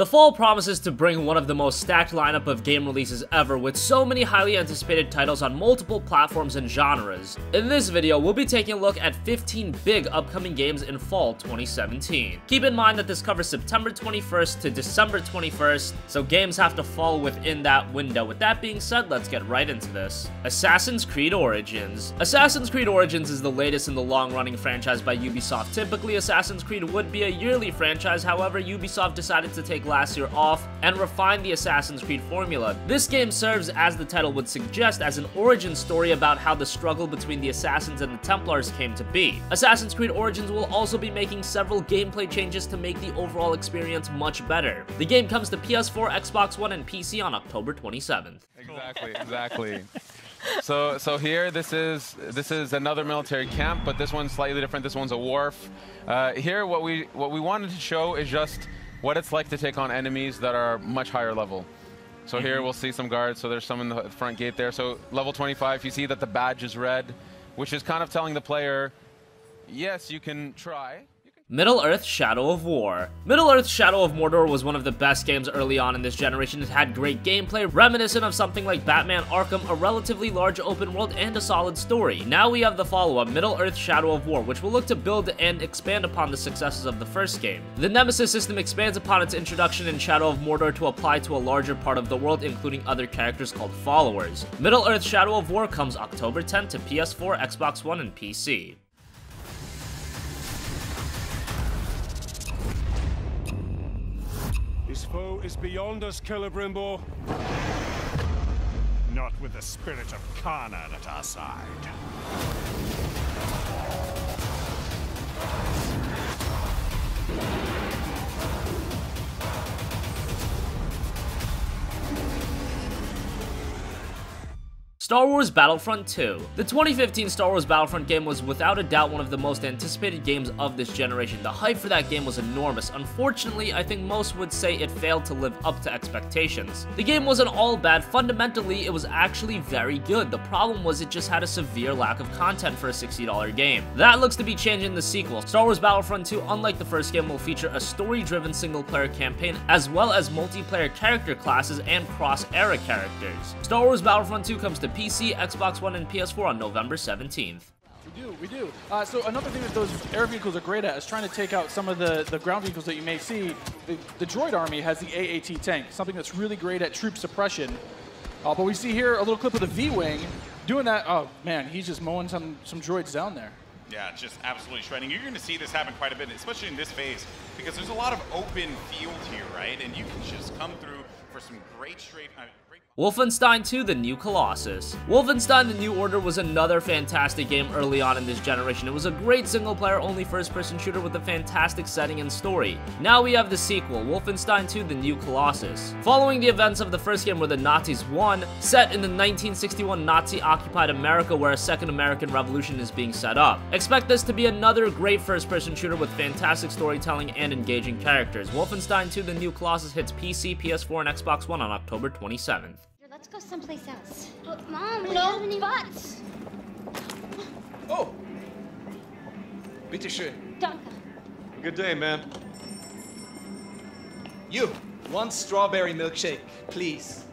The fall promises to bring one of the most stacked lineup of game releases ever, with so many highly anticipated titles on multiple platforms and genres. In this video, we'll be taking a look at 15 big upcoming games in fall 2017. Keep in mind that this covers September 21st to December 21st, so games have to fall within that window. With that being said, let's get right into this. Assassin's Creed Origins. Assassin's Creed Origins is the latest in the long-running franchise by Ubisoft. Typically, Assassin's Creed would be a yearly franchise, however, Ubisoft decided to take last year off and refine the Assassin's Creed formula. This game serves, as the title would suggest, as an origin story about how the struggle between the Assassins and the Templars came to be. Assassin's Creed Origins will also be making several gameplay changes to make the overall experience much better. The game comes to PS4, Xbox One, and PC on October 27th. Exactly. So here, this is another military camp, but this one's slightly different. This one's a wharf. Here, what we wanted to show is just what it's like to take on enemies that are much higher level. So here we'll see some guards. So there's some in the front gate there. So level 25, you see that the badge is red, which is kind of telling the player, yes, you can try. Middle-earth: Shadow of War. Middle-earth: Shadow of Mordor was one of the best games early on in this generation. It had great gameplay, reminiscent of something like Batman Arkham, a relatively large open world, and a solid story. Now we have the follow-up, Middle-earth: Shadow of War, which will look to build and expand upon the successes of the first game. The Nemesis system expands upon its introduction in Shadow of Mordor to apply to a larger part of the world, including other characters called followers. Middle-earth: Shadow of War comes October 10th to PS4, Xbox One, and PC. This foe is beyond us, Celebrimbo. Not with the spirit of Khan'an at our side. Star Wars Battlefront 2. The 2015 Star Wars Battlefront game was without a doubt one of the most anticipated games of this generation. The hype for that game was enormous. Unfortunately, I think most would say it failed to live up to expectations. The game wasn't all bad. Fundamentally, it was actually very good. The problem was it just had a severe lack of content for a $60 game. That looks to be changing the sequel. Star Wars Battlefront 2, unlike the first game, will feature a story-driven single-player campaign, as well as multiplayer character classes and cross-era characters. Star Wars Battlefront 2 comes to PC, Xbox One, and PS4 on November 17th. We do. So another thing that those air vehicles are great at is trying to take out some of the ground vehicles that you may see. The droid army has the AAT tank, something that's really great at troop suppression. But we see here a little clip of the V-Wing doing that. Oh man, he's just mowing some droids down there. Yeah, just absolutely shredding. You're going to see this happen quite a bit, especially in this phase, because there's a lot of open field here, right? And you can just come through for some great Wolfenstein II: The New Colossus. Wolfenstein: The New Order was another fantastic game early on in this generation. It was a great single-player only first-person shooter with a fantastic setting and story. Now we have the sequel, Wolfenstein II: The New Colossus. Following the events of the first game where the Nazis won, set in the 1961 Nazi-occupied America where a second American Revolution is being set up. Expect this to be another great first-person shooter with fantastic storytelling and engaging characters. Wolfenstein II: The New Colossus hits PC, PS4, and Xbox One on October 27th. Let's go someplace else. But Mom, we don't have any buts. Oh! Bitte schön. Danke. Good day, man. You, one strawberry milkshake, please.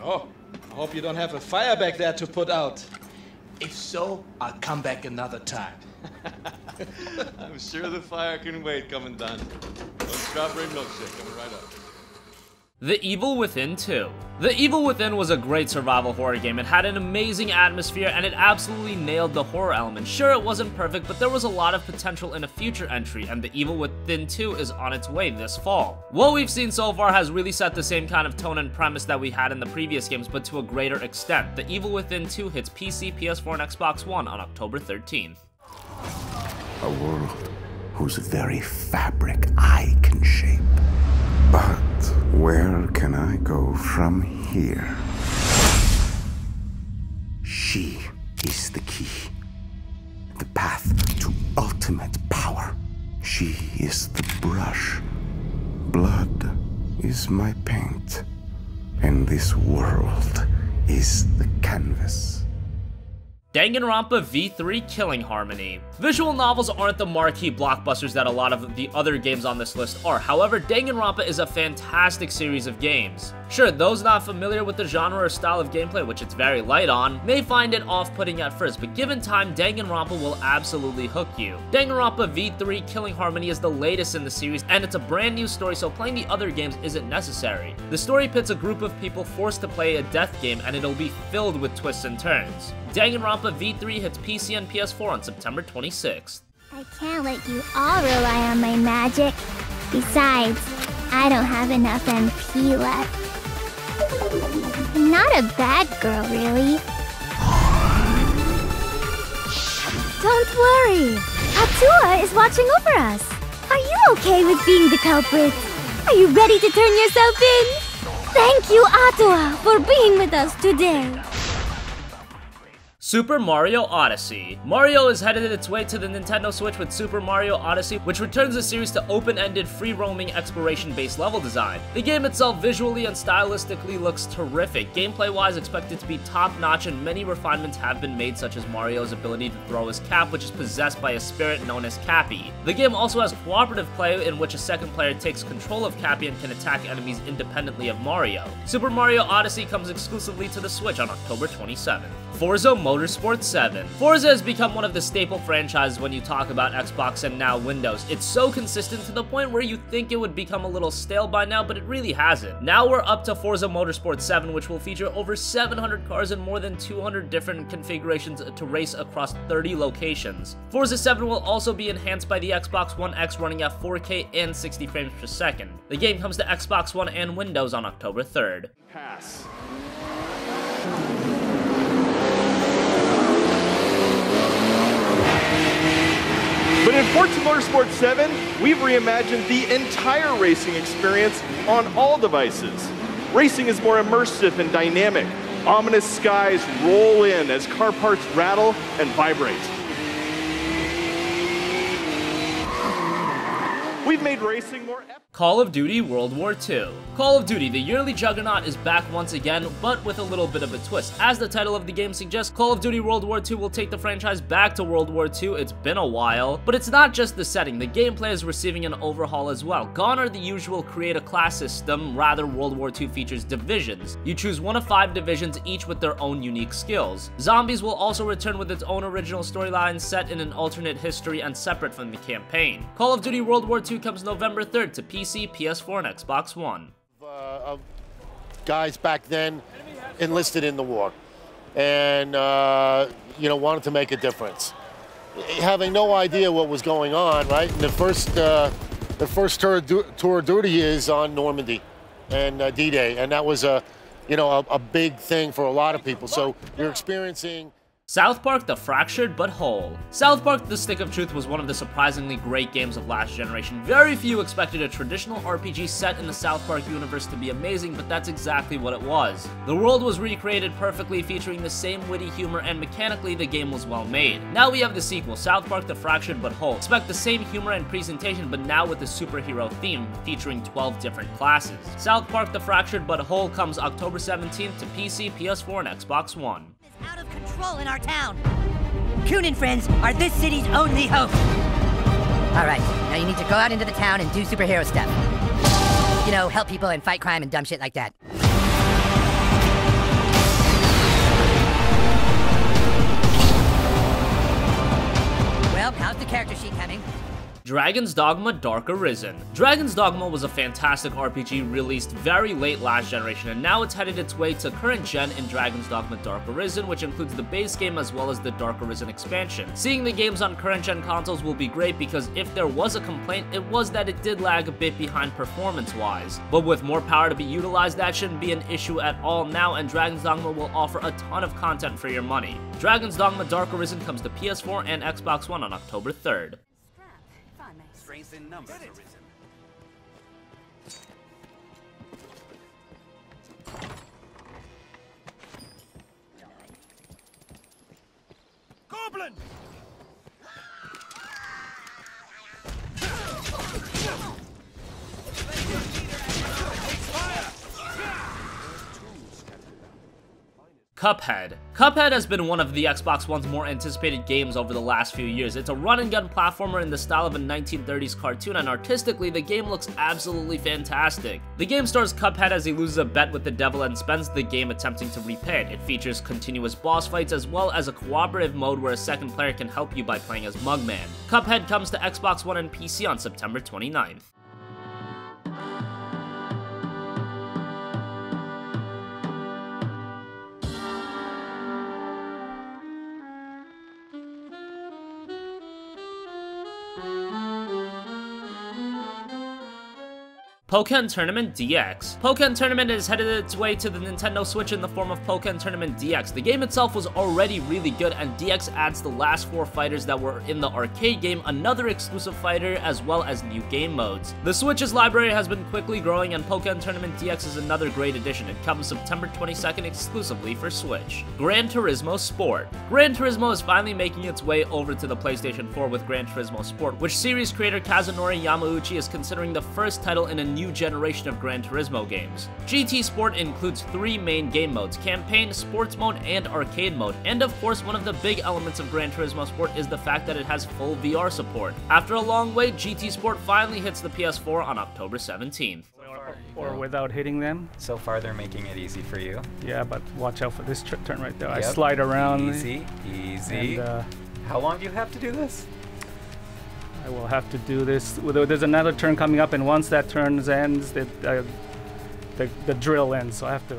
Oh, I hope you don't have a fire back there to put out. If so, I'll come back another time. I'm sure the fire can wait, Commandant. One strawberry milkshake coming right up. The Evil Within 2. The Evil Within was a great survival horror game. It had an amazing atmosphere and it absolutely nailed the horror element. Sure, it wasn't perfect, but there was a lot of potential in a future entry, and The Evil Within 2 is on its way this fall. What we've seen so far has really set the same kind of tone and premise that we had in the previous games, but to a greater extent. The Evil Within 2 hits PC, PS4, and Xbox One on October 13th. A world whose very fabric I can shape. But where can I go from here? She is the key. The path to ultimate power. She is the brush. Blood is my paint. And this world is the canvas. Danganronpa V3 Killing Harmony. Visual novels aren't the marquee blockbusters that a lot of the other games on this list are. However, Danganronpa is a fantastic series of games. Sure, those not familiar with the genre or style of gameplay, which it's very light on, may find it off-putting at first, but given time, Danganronpa will absolutely hook you. Danganronpa V3 Killing Harmony is the latest in the series, and it's a brand new story, so playing the other games isn't necessary. The story pits a group of people forced to play a death game, and it'll be filled with twists and turns. Danganronpa V3 hits PC and PS4 on September 26th. I can't let you all rely on my magic. Besides, I don't have enough MP left. I'm not a bad girl, really. Don't worry. Atua is watching over us. Are you okay with being the culprit? Are you ready to turn yourself in? Thank you, Atua, for being with us today. Super Mario Odyssey. Mario is headed its way to the Nintendo Switch with Super Mario Odyssey, which returns the series to open-ended, free-roaming, exploration-based level design. The game itself visually and stylistically looks terrific. Gameplay-wise, expected to be top-notch, and many refinements have been made, such as Mario's ability to throw his cap, which is possessed by a spirit known as Cappy. The game also has cooperative play, in which a second player takes control of Cappy and can attack enemies independently of Mario. Super Mario Odyssey comes exclusively to the Switch on October 27th. Forza Motorsport 7. Forza has become one of the staple franchises when you talk about Xbox and now Windows. It's so consistent to the point where you think it would become a little stale by now, but it really hasn't. Now we're up to Forza Motorsport 7, which will feature over 700 cars and more than 200 different configurations to race across 30 locations. Forza 7 will also be enhanced by the Xbox One X running at 4K and 60 frames per second. The game comes to Xbox One and Windows on October 3rd. Pass. But in Forza Motorsport 7, we've reimagined the entire racing experience on all devices. Racing is more immersive and dynamic. Ominous skies roll in as car parts rattle and vibrate. We've made racing more epic. Call of Duty World War II. Call of Duty, the yearly juggernaut, is back once again, but with a little bit of a twist. As the title of the game suggests, Call of Duty World War II will take the franchise back to World War II. It's been a while, but it's not just the setting. The gameplay is receiving an overhaul as well. Gone are the usual create a class system, rather World War II features divisions. You choose one of 5 divisions, each with their own unique skills. Zombies will also return with its own original storyline set in an alternate history and separate from the campaign. Call of Duty World War II comes November 3rd to PC, PS4, and Xbox One. Guys back then enlisted in the war and, wanted to make a difference. Having no idea what was going on, right? And the first tour of duty is on Normandy and D-Day, and that was a big thing for a lot of people. So you're experiencing South Park: The Fractured But Whole. South Park: The Stick of Truth was one of the surprisingly great games of last generation. Very few expected a traditional RPG set in the South Park universe to be amazing, but that's exactly what it was. The world was recreated perfectly, featuring the same witty humor, and mechanically the game was well made. Now we have the sequel, South Park: The Fractured But Whole. Expect the same humor and presentation, but now with a superhero theme, featuring 12 different classes. South Park: The Fractured But Whole comes October 17th to PC, PS4, and Xbox One. Out of control in our town. Coon and friends are this city's only hope. All right, now you need to go out into the town and do superhero stuff. You know, help people and fight crime and dumb shit like that. Well, how's the character sheet coming? Dragon's Dogma Dark Arisen. Dragon's Dogma was a fantastic RPG released very late last generation, and now it's headed its way to current gen in Dragon's Dogma Dark Arisen, which includes the base game as well as the Dark Arisen expansion. Seeing the games on current gen consoles will be great because if there was a complaint, it was that it did lag a bit behind performance-wise. But with more power to be utilized, that shouldn't be an issue at all now, and Dragon's Dogma will offer a ton of content for your money. Dragon's Dogma Dark Arisen comes to PS4 and Xbox One on October 3rd. Strength in numbers, Arisen. Goblin! CUPHEAD. CUPHEAD has been one of the Xbox One's more anticipated games over the last few years. It's a run-and-gun platformer in the style of a 1930s cartoon, and artistically, the game looks absolutely fantastic. The game stars Cuphead as he loses a bet with the devil and spends the game attempting to repay it. It features continuous boss fights as well as a cooperative mode where a second player can help you by playing as Mugman. Cuphead comes to Xbox One and PC on September 29th. Pokken Tournament DX. Pokken Tournament is headed its way to the Nintendo Switch in the form of Pokken Tournament DX. The game itself was already really good, and DX adds the last 4 fighters that were in the arcade game, another exclusive fighter, as well as new game modes. The Switch's library has been quickly growing, and Pokken Tournament DX is another great addition. It comes September 22nd exclusively for Switch. Gran Turismo Sport. Gran Turismo is finally making its way over to the PlayStation 4 with Gran Turismo Sport, which series creator Kazunori Yamauchi is considering the first title in a new generation of Gran Turismo games. GT Sport includes 3 main game modes: Campaign, Sports Mode, and Arcade Mode. And of course, one of the big elements of Gran Turismo Sport is the fact that it has full VR support. After a long wait, GT Sport finally hits the PS4 on October 17th. Or without hitting them. So far they're making it easy for you. Yeah, but watch out for this turn right there. Yep. I slide around. Easy, easy. And, how long do you have to do this? I will have to do this. There's another turn coming up, and once that turn ends, the drill ends. So I have to.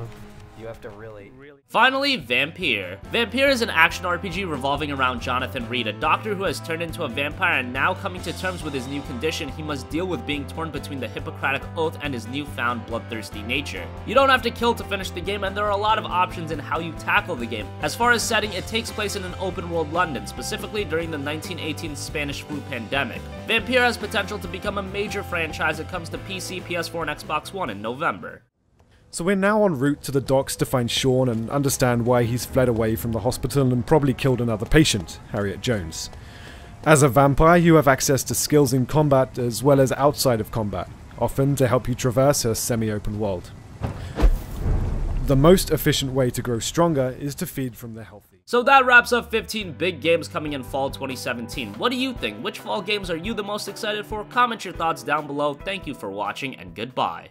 You have to really. Finally, Vampyr. Vampyr is an action RPG revolving around Jonathan Reed, a doctor who has turned into a vampire, and now coming to terms with his new condition, he must deal with being torn between the Hippocratic Oath and his newfound bloodthirsty nature. You don't have to kill to finish the game, and there are a lot of options in how you tackle the game. As far as setting, it takes place in an open-world London, specifically during the 1918 Spanish flu pandemic. Vampyr has potential to become a major franchise. It comes to PC, PS4, and Xbox One in November. So we're now en route to the docks to find Sean and understand why he's fled away from the hospital and probably killed another patient, Harriet Jones. As a vampire, you have access to skills in combat as well as outside of combat, often to help you traverse a semi-open world. The most efficient way to grow stronger is to feed from the healthy. So that wraps up 15 big games coming in fall 2017. What do you think? Which fall games are you the most excited for? Comment your thoughts down below. Thank you for watching, and goodbye.